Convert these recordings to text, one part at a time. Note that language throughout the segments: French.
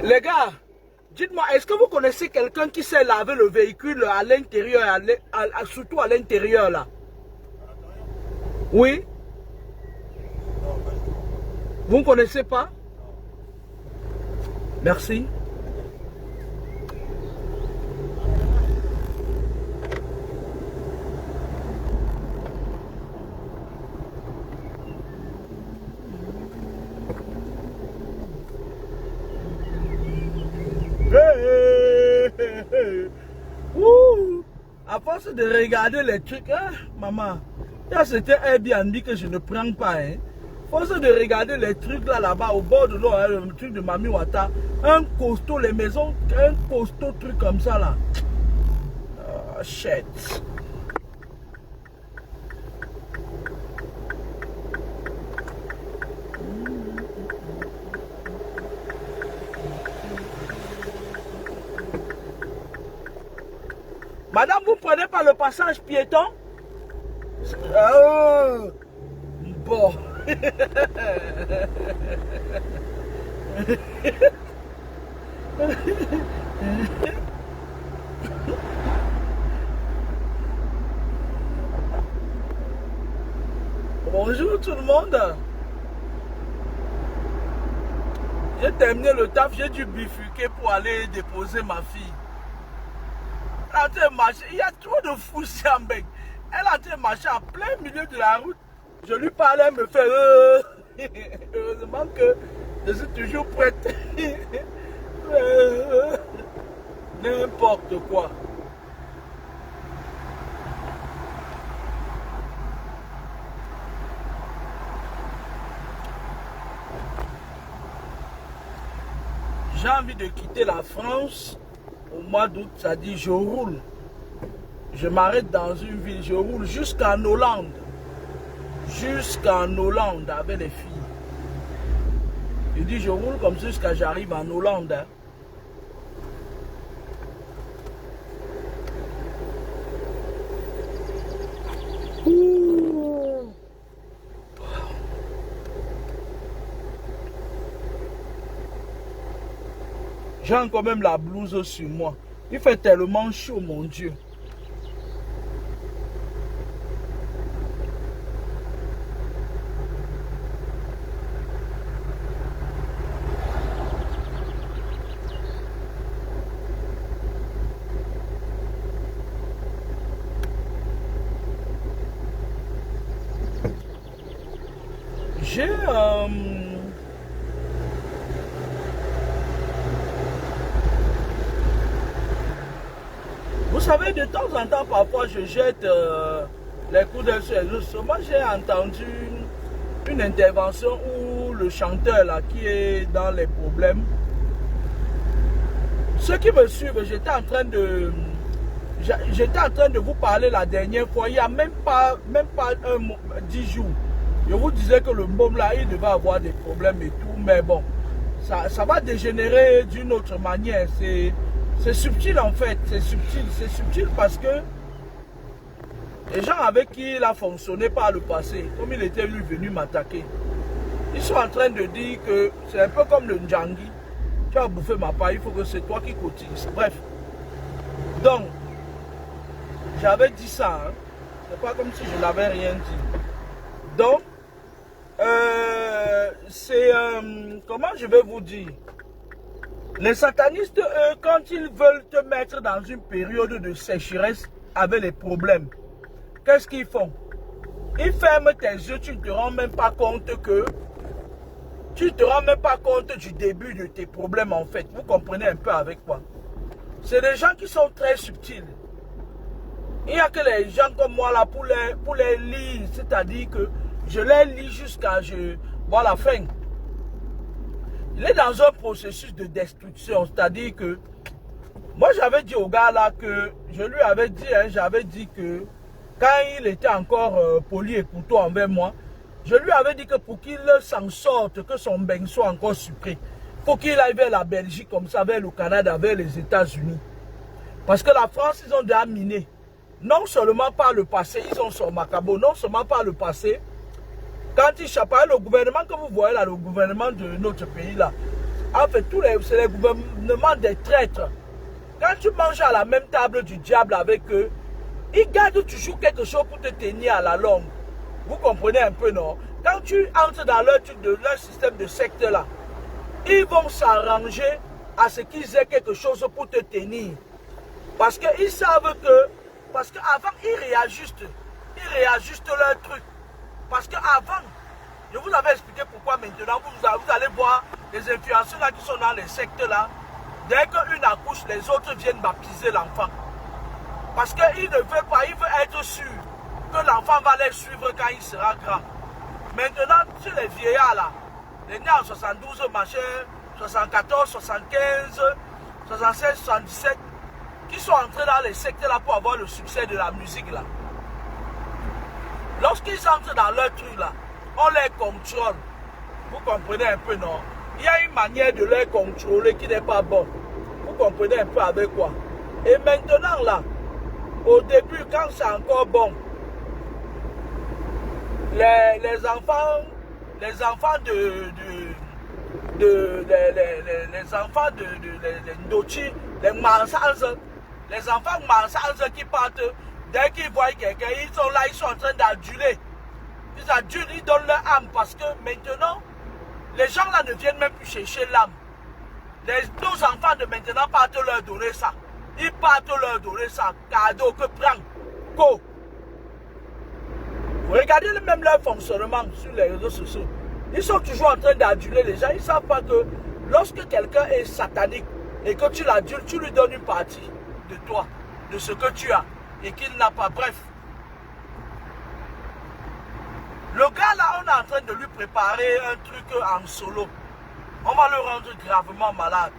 Les gars, dites-moi, est-ce que vous connaissez quelqu'un qui sait laver le véhicule à l'intérieur, surtout à l'intérieur là? Oui? Vous ne connaissez pas? Merci. Ouh. À force de regarder les trucs, hein, maman, c'était Airbnb que je ne prends pas. Hein. À force de regarder les trucs là-bas au bord de l'eau, hein, le truc de Mami Wata, un costaud, les maisons, un costaud truc comme ça là. Oh, shit. Madame, vous ne prenez pas le passage piéton? Oh, bon. Bonjour tout le monde. J'ai terminé le taf, j'ai dû bifurquer pour aller déposer ma fille. Elle a été marcher, il y a trop de fous ici en bec. Elle a été marcher en plein milieu de la route. Je lui parlais, elle me fait heureusement que je suis toujours prête. N'importe quoi. J'ai envie de quitter la France au mois d'août, ça dit je roule. Je m'arrête dans une ville, je roule jusqu'en Hollande. Jusqu'en Hollande avec les filles. Je dis je roule comme ça jusqu'à j'arrive en Hollande. Hein. J'ai encore même la blouse sur moi. Il fait tellement chaud, mon Dieu. J'ai vous savez, de temps en temps, parfois, je jette les coups d'œil sur les autres. Moi, j'ai entendu une intervention où le chanteur là, qui est dans les problèmes, ceux qui me suivent, j'étais en train de vous parler la dernière fois, il n'y a même pas 10 jours. Je vous disais que le môme là, il devait avoir des problèmes et tout, mais bon, ça va dégénérer d'une autre manière. C'est subtil en fait, c'est subtil parce que les gens avec qui il a fonctionné par le passé, comme il était lui venu m'attaquer, ils sont en train de dire que c'est un peu comme le Ndjangi. Tu as bouffé ma part, il faut que c'est toi qui cotises. Bref. Donc, j'avais dit ça. Hein. C'est pas comme si je n'avais rien dit. Donc, c'est... comment je vais vous dire? Les satanistes, eux, quand ils veulent te mettre dans une période de sécheresse avec les problèmes, qu'est-ce qu'ils font? Ils ferment tes yeux, tu ne te rends même pas compte que... Tu ne te rends même pas compte du début de tes problèmes en fait. Vous comprenez un peu avec moi? C'est des gens qui sont très subtils. Il n'y a que les gens comme moi là pour les lire. C'est-à-dire que je les lis jusqu'à voir la fin. Il est dans un processus de destruction. C'est-à-dire que moi j'avais dit au gars là que je lui avais dit, hein, j'avais dit que quand il était encore poli et courtois envers moi, je lui avais dit que pour qu'il s'en sorte, que son bain soit encore sucré, il faut qu'il aille vers la Belgique, comme ça, vers le Canada, vers les États-Unis. Parce que la France, ils ont déjà miné. Non seulement par le passé, ils ont son macabo, non seulement par le passé, quand ils chapeaient le gouvernement que vous voyez là, le gouvernement de notre pays là, En fait, c'est les gouvernements des traîtres. Quand tu manges à la même table du diable avec eux, ils gardent toujours quelque chose pour te tenir à la longue. Vous comprenez un peu, non? Quand tu entres dans leur système de secte là, ils vont s'arranger à ce qu'ils aient quelque chose pour te tenir. Parce qu'ils savent que, parce qu'avant, ils réajustent leur truc. Parce qu'avant, je vous avais expliqué pourquoi maintenant, vous allez voir les influenceurs là qui sont dans les sectes là, dès qu'une accouche, les autres viennent baptiser l'enfant. Parce qu'ils ne veulent pas, ils veulent être sûrs que l'enfant va les suivre quand il sera grand. Maintenant, sur les vieillards là, les nés en 72, machin, 74, 75, 76, 77, qui sont entrés dans les sectes là pour avoir le succès de la musique là. Lorsqu'ils entrent dans leur truc là, on les contrôle. Vous comprenez un peu, non? Il y a une manière de les contrôler qui n'est pas bonne. Vous comprenez un peu avec quoi? Et maintenant là, au début, quand c'est encore bon, les enfants Ndochi, les Mansans, les enfants Mansans qui partent, dès qu'ils voient quelqu'un, ils sont là, ils sont en train d'aduler. Ils adulent, ils donnent leur âme parce que maintenant, les gens là ne viennent même plus chercher l'âme. Nos enfants de maintenant partent leur donner ça. Ils partent leur donner ça, cadeau que prend, go. Vous regardez même leur fonctionnement sur les réseaux sociaux. Ils sont toujours en train d'aduler les gens. Ils ne savent pas que lorsque quelqu'un est satanique et que tu l'adules, tu lui donnes une partie de toi, de ce que tu as et qu'il n'a pas. Bref. Le gars là, on est en train de lui préparer un truc en solo. On va le rendre gravement malade.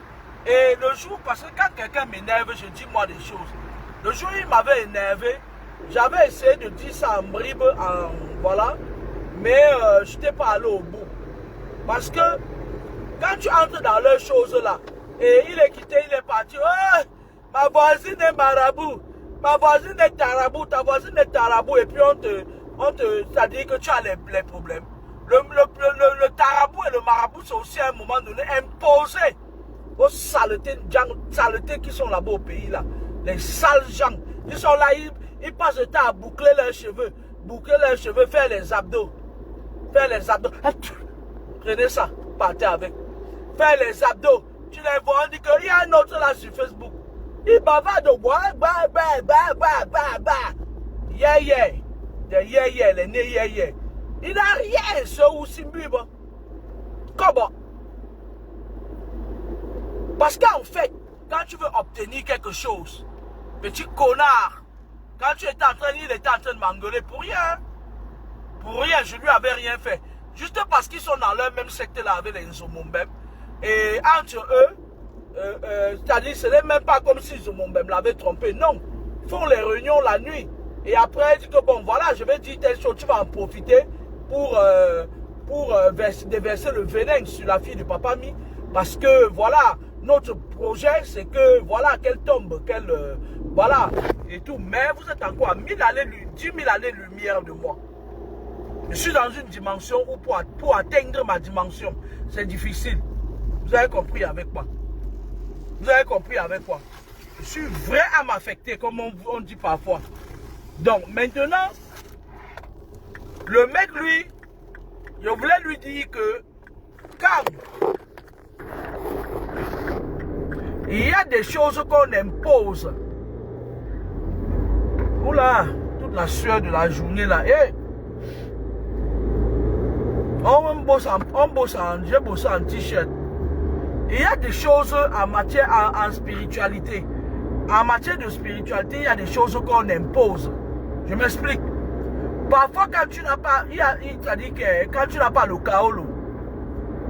Et le jour, parce que quand quelqu'un m'énerve, je dis moi des choses. Le jour où il m'avait énervé, j'avais essayé de dire ça en bribe, voilà. Mais je n'étais pas allé au bout. Parce que quand tu entres dans leurs choses là, et il est quitté, il est parti. Oh, ma voisine est marabout. Ma voisine est tarabout. Ta voisine est tarabout. Et puis ça dit que tu as les problèmes. Le tarabout et le marabout sont aussi à un moment donné imposés aux saletés qui sont là-bas au pays là. Les sales gens. Ils sont là, ils passent le temps à boucler leurs cheveux. Faire les abdos. Prenez ça, partez avec. Faire les abdos. Tu les vois, on dit qu'il y a un autre là sur Facebook. Il bavarde de bois. Yeah. Les nez yeah. Il n'a rien, ce ou Simbibe. Comment? Parce qu'en fait, quand tu veux obtenir quelque chose, petit connard, quand il était en train de m'engueuler pour rien. Pour rien, je lui avais rien fait. Juste parce qu'ils sont dans leur même secteur là avec les Nzomombem. Et entre eux, c'est-à-dire ce n'est même pas comme si Nzomombem l'avait trompé. Non, ils font les réunions la nuit. Et après, ils disent que bon, voilà, je vais dire telle chose, tu vas en profiter pour déverser le venin sur la fille de Papa Mi. Parce que voilà, notre projet, c'est que voilà, qu'elle tombe, voilà, et tout. Mais vous êtes encore à 10 000 années-lumière de moi. Je suis dans une dimension où pour atteindre ma dimension, c'est difficile. Vous avez compris avec quoi? Je suis vrai à m'affecter, comme on dit parfois. Donc, maintenant, le mec, lui, je voulais lui dire que quand il y a des choses qu'on impose, oula, toute la sueur de la journée là, j'ai bossé en t-shirt. Il y a des choses en spiritualité. En matière de spiritualité, il y a des choses qu'on impose. Je m'explique. Parfois, quand tu n'as pas, c'est-à-dire que quand tu n'as pas le kaolo,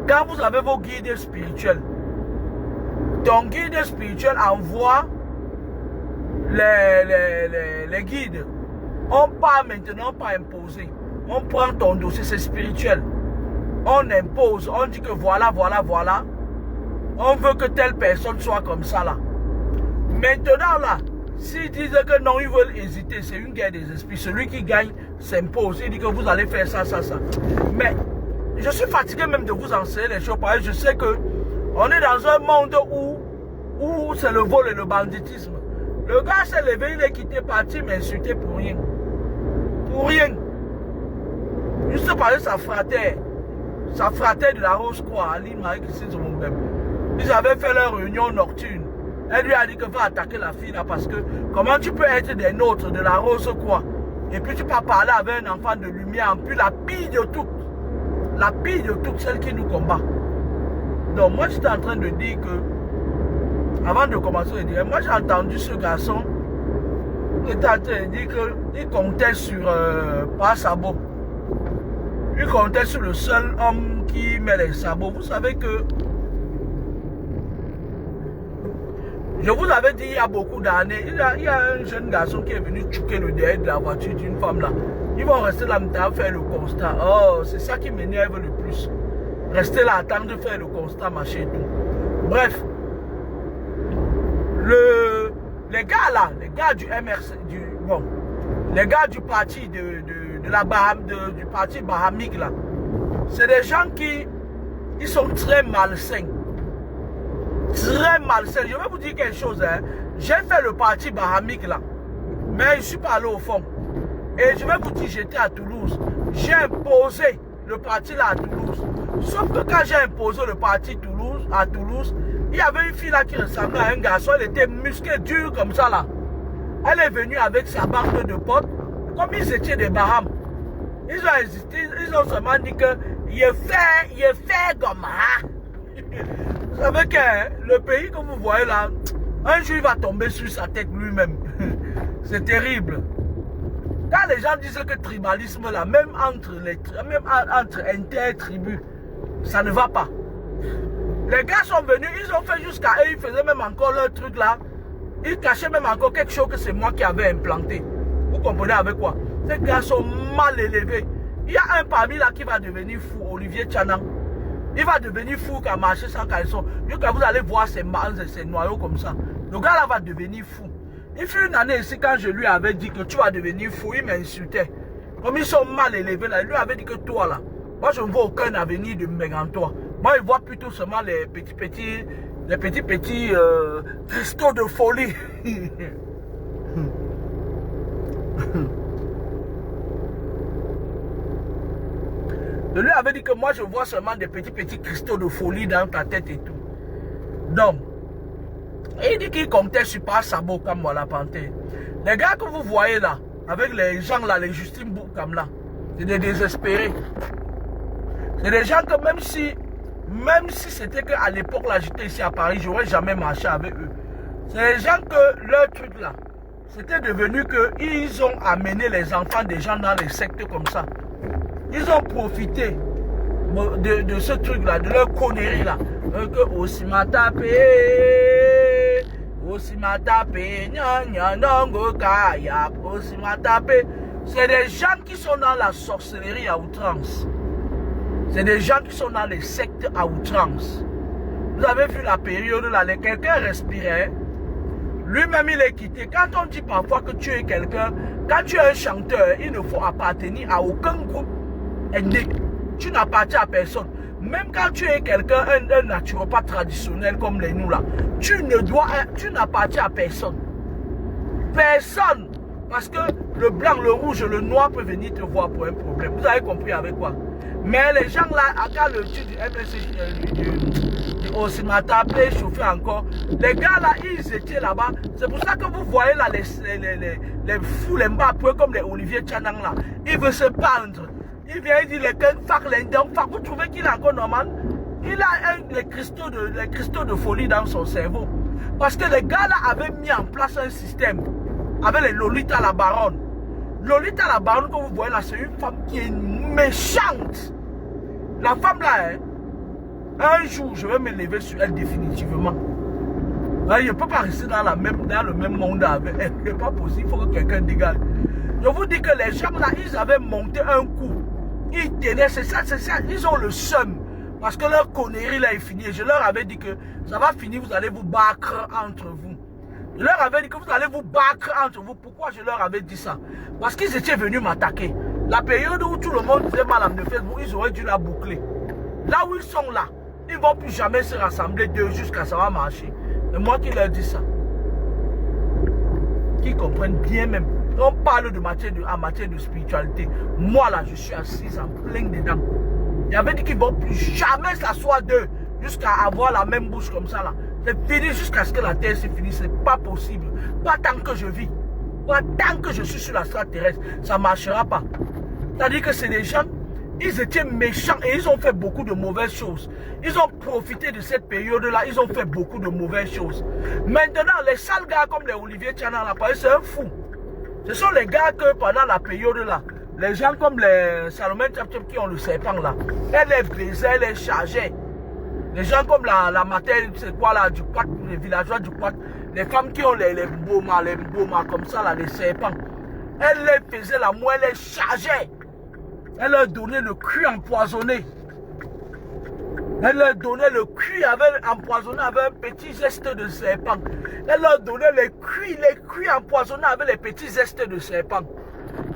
quand vous avez vos guides spirituels, ton guide spirituel envoie les guides. On part maintenant pas imposer. On prend ton dossier, c'est spirituel. On impose, on dit que voilà. On veut que telle personne soit comme ça là. Maintenant là, s'ils disent que non, ils veulent hésiter, c'est une guerre des esprits. Celui qui gagne s'impose. Il dit que vous allez faire ça. Mais je suis fatigué même de vous enseigner les choses. Parce que je sais que On est dans un monde où c'est le vol et le banditisme. Le gars s'est levé, il est quitté, parti m'insulter pour rien. Pour rien. Juste parce que sa fratère de la Rose-Croix, Aline Marie-Christine Zomombem, ils avaient fait leur réunion nocturne. Elle lui a dit que va attaquer la fille là parce que comment tu peux être des nôtres de la Rose-Croix et puis tu peux parler avec un enfant de lumière, en plus la pire de toutes, celle qui nous combat. Donc moi j'étais en train de dire que, avant de commencer à dire, moi j'ai entendu ce garçon qui était en train de dire qu'il comptait sur pas sabot. Il comptait sur le seul homme qui met les sabots. Vous savez que je vous avais dit il y a beaucoup d'années, il y a un jeune garçon qui est venu choquer le derrière de la voiture d'une femme là. Ils vont rester là à faire le constat. Oh, c'est ça qui m'énerve le plus. Rester là, attendre de faire le constat, machin et tout. Bref. Les gars là, les gars du MRC, les gars du parti du parti bahamique là, c'est des gens ils sont très malsains. Très malsains. Je vais vous dire quelque chose, hein. J'ai fait le parti bahamique là, mais je suis pas allé au fond. Et je vais vous dire, j'étais à Toulouse. J'ai imposé le parti là à Toulouse. Sauf que quand j'ai imposé le parti à Toulouse, il y avait une fille là qui ressemblait à un garçon. Elle était musclée, dure comme ça là. Elle est venue avec sa bande de potes, comme ils étaient des Bahames. Ils ont hésité, ils ont seulement dit que il est fait comme ça. Vous savez que le pays que vous voyez là, un jour il va tomber sur sa tête lui-même. C'est terrible. Quand les gens disent que tribalisme là, même entre inter-tribus, ça ne va pas. Les gars sont venus, ils ont fait jusqu'à eux, ils faisaient même encore leur truc là. Ils cachaient même encore quelque chose que c'est moi qui avais implanté. Vous comprenez avec quoi? Ces gars sont mal élevés. Il y a un parmi là qui va devenir fou, Olivier Tchanan. Il va devenir fou qu'à marcher sans caleçon. Quand vous allez voir ces noyaux comme ça, le gars là va devenir fou. Il fut une année ici quand je lui avais dit que tu vas devenir fou, il m'insultait. Comme ils sont mal élevés là, il lui avait dit que toi là, moi je ne vois aucun avenir de mec en toi. Moi il voit plutôt seulement les petits cristaux de folie. Je lui avais dit que moi je vois seulement des petits cristaux de folie dans ta tête et tout. Donc, il dit qu'il comptait sur pas sabot comme moi la panthère. Les gars que vous voyez là, avec les gens là, les Justine Boukam là, c'est des désespérés. C'est des gens que même si c'était qu'à l'époque là, j'étais ici à Paris, j'aurais jamais marché avec eux. C'est des gens que leur truc là, c'était devenu qu'ils ont amené les enfants des gens dans les sectes comme ça. Ils ont profité de ce truc là, de leur connerie là. Que aussi m'a tapé, c'est des gens qui sont dans la sorcellerie à outrance. C'est des gens qui sont dans les sectes à outrance. Vous avez vu la période là, quelqu'un respirait. Lui-même il est quitté. Quand on dit parfois que tu es quelqu'un, quand tu es un chanteur, il ne faut appartenir à aucun groupe ethnique. Tu n'appartiens à personne. Même quand tu es quelqu'un, un naturopathe traditionnel comme les nous là, tu n'appartiens à personne. Personne. Parce que le blanc, le rouge, le noir peut venir te voir pour un problème. Vous avez compris avec quoi? Mais les gens là, quand le titre du MSC, du Osimata appelé chauffer encore, les gars là, ils étaient là-bas. C'est pour ça que vous voyez là les fous, les mbapoués comme les Olivier Tchanan là. Ils veulent se pendre. Il vient, il dit les vous trouvez qu'il est encore normal? Il a les cristaux de folie dans son cerveau. Parce que les gars là avaient mis en place un système avec les Lolita la baronne. Lolita la baronne que vous voyez là, c'est une femme qui est méchante. La femme là, hein, un jour je vais me lever sur elle définitivement. Je ne peux pas rester dans le même monde avec elle. Ce n'est pas possible, il faut que quelqu'un dégage. Je vous dis que les gens là, ils avaient monté un coup. Ils tenaient, c'est ça, ils ont le seum. Parce que leur connerie là est finie. Je leur avais dit que ça va finir, vous allez vous battre entre vous. Je leur avais dit que vous allez vous battre entre vous. Pourquoi je leur avais dit ça? Parce qu'ils étaient venus m'attaquer. La période où tout le monde disait mal de Facebook, ils auraient dû la boucler. Là où ils sont là, Ils ne vont plus jamais se rassembler deux jusqu'à ça va marcher. Et moi qui leur dis ça. Qui comprennent bien même. On parle de en matière de spiritualité. Moi là, je suis assis en plein dedans. Il y avait dit qu'ils ne vont plus jamais s'asseoir deux jusqu'à avoir la même bouche comme ça là. C'est fini jusqu'à ce que la terre se finisse. C'est pas possible. Pas tant que je vis. Pas tant que je suis sur la strate terrestre. Ça ne marchera pas. C'est-à-dire que c'est des gens, ils étaient méchants et ils ont fait beaucoup de mauvaises choses. Ils ont profité de cette période-là. Ils ont fait beaucoup de mauvaises choses. Maintenant, les sales gars comme les Olivier Tchanan là, c'est un fou. Ce sont les gars que pendant la période-là, les gens comme les Salomon Tchap qui ont le serpent là, elle les baisait, elle les chargeait. Les gens comme la materne, c'est quoi là, du Poit, les villageois du Poit, les femmes qui ont les bomas comme ça là, les serpents. Elle les faisait la moelle, elle les chargeait. Elle leur donnait le cuir empoisonné. Elle leur donnait le cuir empoisonné avec un petit zeste de serpent. Elle leur donnait les cuirs empoisonnés avec les petits zestes de serpent.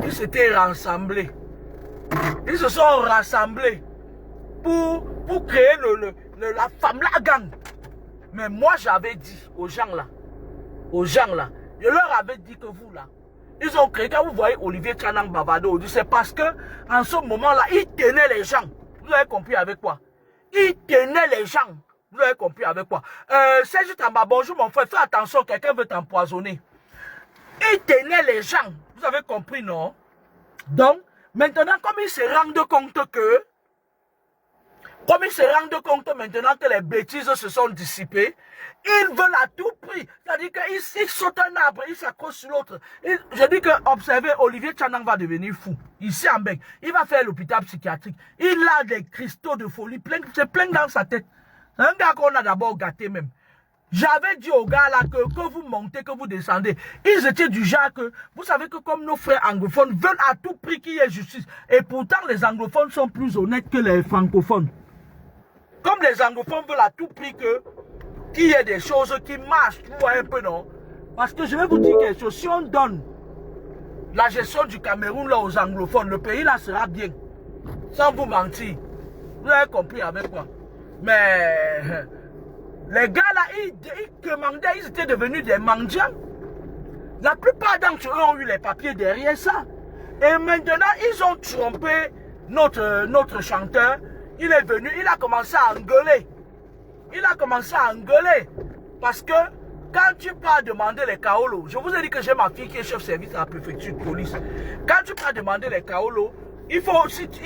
Ils s'étaient rassemblés. Ils se sont rassemblés pour créer la femme-la gang. Mais moi j'avais dit aux gens là, je leur avais dit que vous là, ils ont créé, quand vous voyez Olivier Tchanan Bavado, c'est parce que en ce moment-là, ils tenaient les gens. Vous avez compris avec quoi? Ils tenaient les gens. Vous avez compris avec quoi? Serge Tamba, bonjour mon frère, fais attention, quelqu'un veut t'empoisonner. Ils tenaient les gens. Vous avez compris, non? Donc, maintenant, comme ils se rendent compte que, maintenant que les bêtises se sont dissipées, ils veulent à tout prix. C'est-à-dire qu'ils sautent un arbre, ils s'accrochent sur l'autre. Je dis que, observez, Olivier Tchanan va devenir fou. Ici en Bec, il va faire l'hôpital psychiatrique. Il a des cristaux de folie, c'est plein dans sa tête. C'est un gars qu'on a d'abord gâté même. J'avais dit aux gars là que vous montez, que vous descendez. Ils étaient du genre que, vous savez que comme nos frères anglophones veulent à tout prix qu'il y ait justice. Et pourtant, les anglophones sont plus honnêtes que les francophones. Comme les anglophones veulent à tout prix qu'il y ait des choses qui marchent, vous voyez un peu, non? Parce que je vais vous dire quelque chose, si on donne la gestion du Cameroun là aux anglophones, le pays là sera bien. Sans vous mentir. Vous avez compris avec quoi? Mais les gars là, ils demandaient, ils étaient devenus des mendiants. La plupart d'entre eux ont eu les papiers derrière ça. Et maintenant, ils ont trompé notre chanteur. Il est venu, il a commencé à engueuler. Parce que quand tu pars demander les kaolos, je vous ai dit que j'ai ma fille qui est chef service à la préfecture de police. Quand tu pars demander les kaolos, il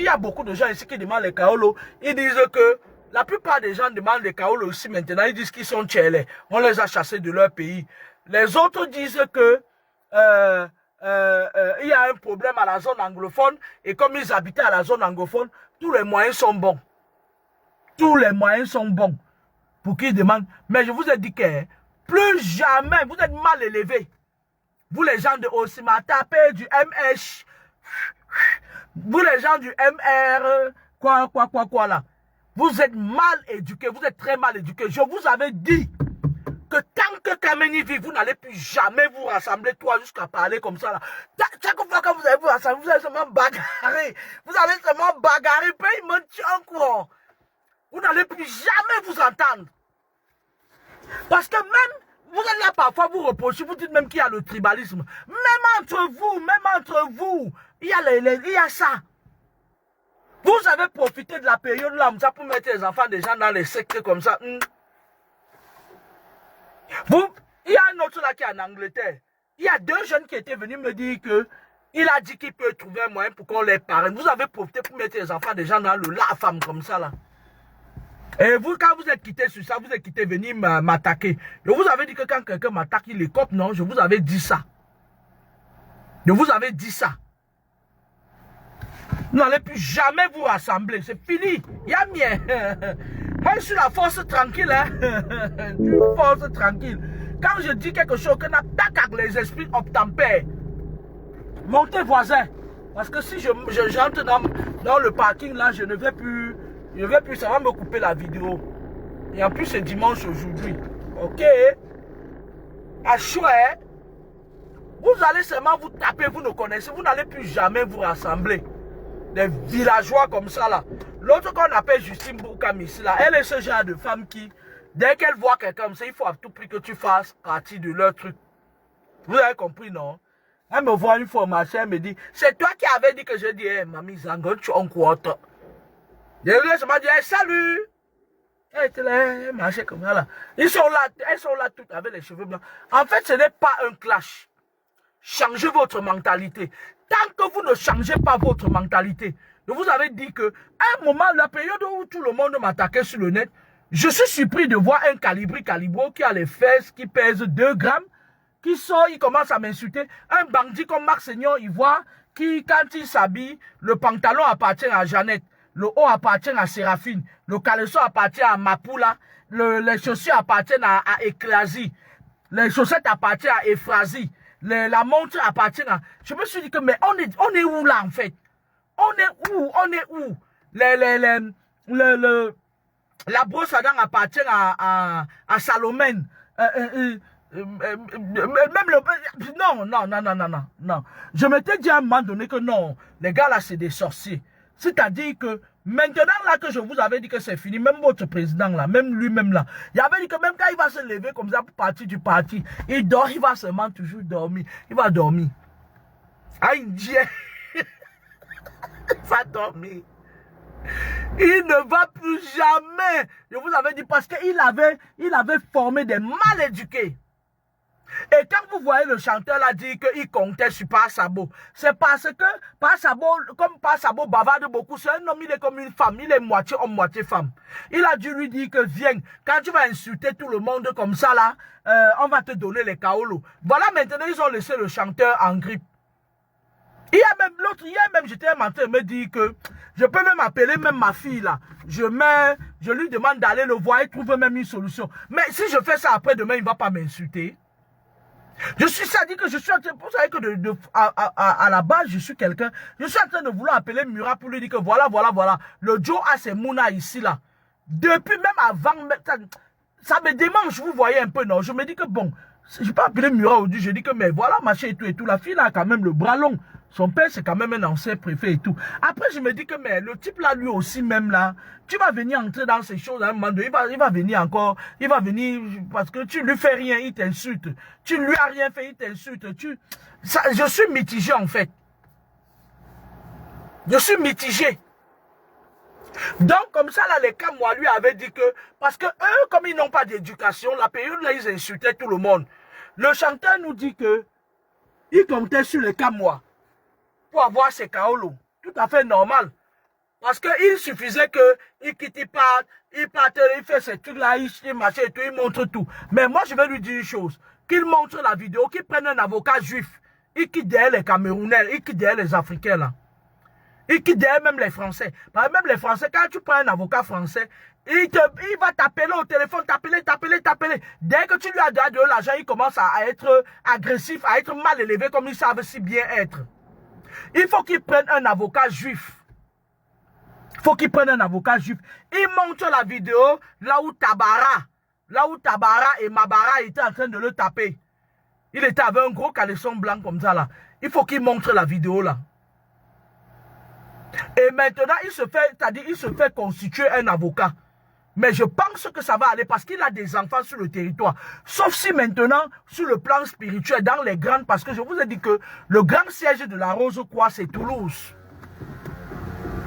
y a beaucoup de gens ici qui demandent les kaolos. Ils disent que la plupart des gens demandent les kaolos aussi maintenant. Ils disent qu'ils sont tchèlés. On les a chassés de leur pays. Les autres disent que il y a un problème à la zone anglophone. Et comme ils habitaient à la zone anglophone, tous les moyens sont bons. Tous les moyens sont bons pour qu'ils demandent. Mais je vous ai dit que plus jamais, vous êtes mal élevés. Vous les gens de Osima, tapez du MH. Vous les gens du MR, quoi là. Vous êtes mal éduqués, vous êtes très mal éduqués. Je vous avais dit que tant que Kameni vit, vous n'allez plus jamais vous rassembler, toi, jusqu'à parler comme ça là. Chaque fois que vous allez vous rassembler, vous allez seulement bagarrer. Vous allez seulement bagarrer, puis il me tient quoi. Vous n'allez plus jamais vous entendre. Parce que même, vous êtes là parfois, vous reprochez, vous dites même qu'il y a le tribalisme. Même entre vous, il y a ça. Vous avez profité de la période là, ça pour mettre les enfants des gens dans les sectes comme ça. Il y a un autre là qui est en Angleterre. Il y a 2 jeunes qui étaient venus me dire que il a dit qu'il peut trouver un moyen pour qu'on les parraine. Vous avez profité pour mettre les enfants des gens dans le la femme comme ça là. Et vous, quand vous êtes quitté sur ça, vous êtes quitté venir m'attaquer. Je vous avais dit que quand quelqu'un m'attaque, il est cop, non, je vous avais dit ça. Vous n'allez plus jamais vous rassembler, c'est fini. Il y a mien. Moi, je suis la force tranquille, hein. Une force tranquille. Quand je dis quelque chose, que n'attaque avec les esprits obtempères, montez voisin. Parce que si j'entre dans le parking là, je ne vais plus, ça va me couper la vidéo. Et en plus, c'est dimanche aujourd'hui. Ok? À chouette, vous allez seulement vous taper, vous ne connaissez, vous n'allez plus jamais vous rassembler. Des villageois comme ça là. L'autre qu'on appelle Justine Boukam ici, là, elle est ce genre de femme qui, dès qu'elle voit quelqu'un comme ça, il faut à tout prix que tu fasses partie de leur truc. Vous avez compris, non? Elle me voit une fois marcher, elle me dit, c'est toi qui avais dit que je dis, hey, mamie Zango, tu es en quarter. Je m'a dit, hey, salut! Elle était là, elle marchait comme ça, là. Elles sont là toutes avec les cheveux blancs. En fait, ce n'est pas un clash. Changez votre mentalité. Tant que vous ne changez pas votre mentalité, je vous avais dit que, à un moment, la période où tout le monde m'attaquait sur le net, je suis surpris de voir un calibro qui a les fesses, qui pèse 2 grammes, qui sort, il commence à m'insulter. Un bandit comme Marc Seignon, il voit, qui, quand il s'habille, le pantalon appartient à Jeannette, le haut appartient à Séraphine, le caleçon appartient à Mapoula, les chaussures appartiennent à Eklasi, les chaussettes appartiennent à Ephrasie, la montre appartient à... Je me suis dit que, mais on est où là en fait? On est où? La brosse à dents appartient à Salomène. Même le... Non. Je m'étais dit à un moment donné que non, les gars là c'est des sorciers. C'est-à-dire que maintenant là que je vous avais dit que c'est fini, même votre président là, même lui-même là, il avait dit que même quand il va se lever comme ça pour partir du parti, il dort, il va seulement toujours dormir. Il va dormir. Ah, Indien. Il va dormir. Il ne va plus jamais. Je vous avais dit parce qu'il avait formé des mal éduqués. Et quand vous voyez le chanteur là dire qu'il comptait sur Passabo, c'est parce que Passabo, comme Passabo bavarde beaucoup, c'est un homme, il est comme une femme, il est moitié homme, moitié femme. Il a dû lui dire que viens, quand tu vas insulter tout le monde comme ça là, on va te donner les kaolos. Voilà, maintenant ils ont laissé le chanteur en grippe. Il y a même l'autre, j'étais en train de me dire que je peux même appeler même ma fille là. Je lui demande d'aller le voir et trouver même une solution. Mais si je fais ça après demain, il ne va pas m'insulter. Ça dit que je suis en train, vous savez que à la base, je suis quelqu'un, je suis en train de vouloir appeler Murat pour lui dire que voilà, le Joe a ses mounas ici là. Depuis même avant, ça me démange, vous voyez un peu, non? Je me dis que bon, je peux appeler Murat aujourd'hui, je dis que mais voilà, machin et tout, la fille là a quand même le bras long. Son père, c'est quand même un ancien préfet et tout. Après, je me dis que, mais le type là, lui aussi, même là, tu vas venir entrer dans ces choses à un moment donné. Il va venir encore, il va venir parce que tu lui fais rien, il t'insulte. Tu lui as rien fait, il t'insulte. Je suis mitigé en fait. Je suis mitigé. Donc, comme ça, là, les cas, moi, lui avait dit que, parce que eux, comme ils n'ont pas d'éducation, la période là, ils insultaient tout le monde. Le chanteur nous dit que, il comptait sur les cas, moi. Pour avoir ses kaolos. Tout à fait normal. Parce qu'il suffisait qu'il quitte, il parte, il fait ces trucs-là, il marche et tout, il montre tout. Mais moi, je vais lui dire une chose. Qu'il montre la vidéo, qu'il prenne un avocat juif. Il quitte derrière les Camerounais, il quitte derrière les Africains, là. Il quitte derrière même les Français. Parce que même les Français, quand tu prends un avocat français, il va t'appeler au téléphone, t'appeler. Dès que tu lui as donné de l'argent, il commence à être agressif, à être mal élevé comme ils savent si bien être. Il faut qu'il prenne un avocat juif. Il faut qu'il prenne un avocat juif. Il montre la vidéo là où Tabara et Mabara étaient en train de le taper. Il était avec un gros caleçon blanc comme ça là. Il faut qu'il montre la vidéo là. Et maintenant, il se fait constituer un avocat. Mais je pense que ça va aller parce qu'il a des enfants sur le territoire. Sauf si maintenant, sur le plan spirituel, dans les grandes, parce que je vous ai dit que le grand siège de la Rose-Croix, c'est Toulouse.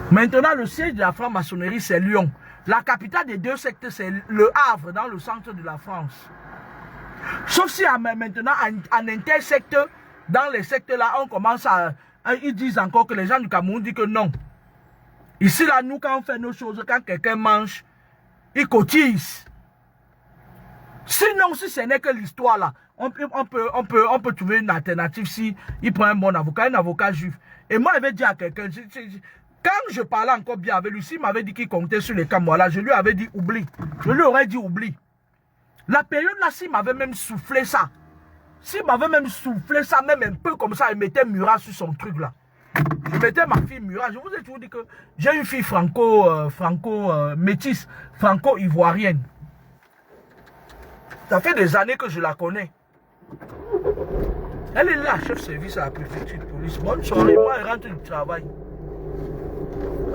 Maintenant, le siège de la franc-maçonnerie, c'est Lyon. La capitale des deux sectes, c'est Le Havre, dans le centre de la France. Sauf si maintenant, en intersecte, dans les sectes là, on commence à... Ils disent encore que les gens du Cameroun disent que non. Ici, là, nous, quand on fait nos choses, quand quelqu'un mange, il cotise. Sinon, si ce n'est que l'histoire là, on peut trouver une alternative si il prend un bon avocat, un avocat juif. Et moi, je vais dire à quelqu'un, quand je parlais encore bien avec lui, s'il m'avait dit qu'il comptait sur les Camerounais, là, je lui avais dit oublie. Je lui aurais dit oublie. La période là, s'il m'avait même soufflé ça, même un peu comme ça, il mettait Murat sur son truc là. Je mettais ma fille Murat. Je vous ai toujours dit que j'ai une fille métisse, franco-ivoirienne. Ça fait des années que je la connais. Elle est là, chef service à la préfecture de police. Bonne soirée, moi elle rentre du travail.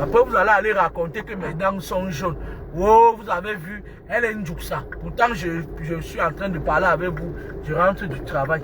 Après, vous allez aller raconter que mes dents sont jaunes. Oh, vous avez vu, elle est une jouxa. Pourtant, je suis en train de parler avec vous. Je rentre du travail.